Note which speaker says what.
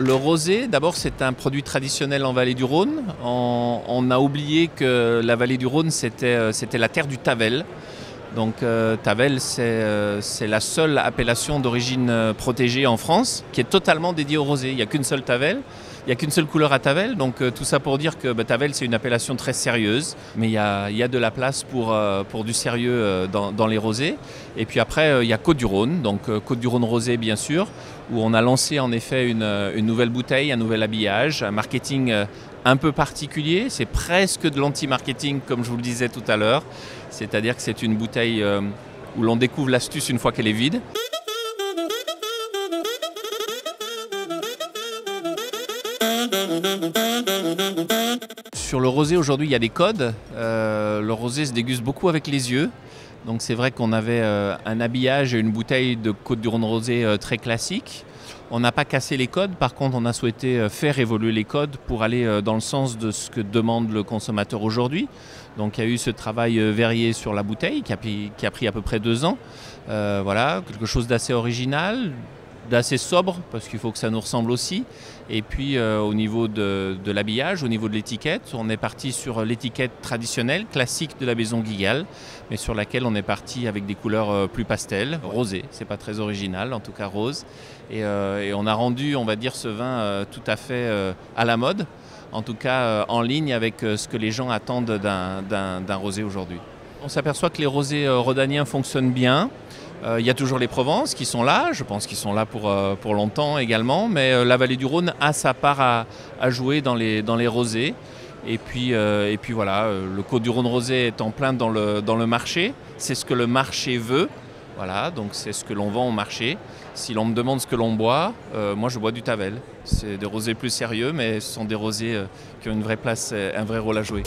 Speaker 1: Le rosé, d'abord, c'est un produit traditionnel en vallée du Rhône. On a oublié que la vallée du Rhône, c'était la terre du Tavel. Donc Tavel, c'est la seule appellation d'origine protégée en France qui est totalement dédiée au rosé. Il n'y a qu'une seule Tavel, il n'y a qu'une seule couleur à Tavel. Donc tout ça pour dire que Tavel, c'est une appellation très sérieuse. Mais il y a de la place pour du sérieux dans les rosés. Et puis après, il y a Côtes-du-Rhône, donc Côtes-du-Rhône rosé bien sûr, où on a lancé en effet une nouvelle bouteille, un nouvel habillage, un marketing un peu particulier. C'est presque de l'anti-marketing comme je vous le disais tout à l'heure. C'est-à-dire que c'est une bouteille où l'on découvre l'astuce une fois qu'elle est vide. Sur le rosé aujourd'hui il y a des codes. Le rosé se déguste beaucoup avec les yeux. Donc c'est vrai qu'on avait un habillage et une bouteille de Côtes-du-Rhône rosé très classique. On n'a pas cassé les codes, par contre on a souhaité faire évoluer les codes pour aller dans le sens de ce que demande le consommateur aujourd'hui. Donc il y a eu ce travail verrier sur la bouteille qui a pris à peu près 2 ans. Voilà, quelque chose d'assez original, d'assez sobre parce qu'il faut que ça nous ressemble aussi. Et puis au niveau de l'habillage, au niveau de l'étiquette, on est parti sur l'étiquette traditionnelle, classique de la maison Guigal, mais sur laquelle on est parti avec des couleurs plus pastel, rosé. C'est pas très original, en tout cas rose. Et on a rendu, on va dire, ce vin tout à fait à la mode, en tout cas en ligne avec ce que les gens attendent d'un rosé aujourd'hui. On s'aperçoit que les rosés rhodaniens fonctionnent bien. Il y a toujours les Provences qui sont là, je pense qu'ils sont là pour longtemps également, mais la vallée du Rhône a sa part à jouer dans les rosés. Et puis voilà, le Côtes-du-Rhône rosé est en plein dans le marché, c'est ce que le marché veut, voilà, donc c'est ce que l'on vend au marché. Si l'on me demande ce que l'on boit, moi je bois du Tavel. C'est des rosés plus sérieux, mais ce sont des rosés qui ont une vraie place, un vrai rôle à jouer.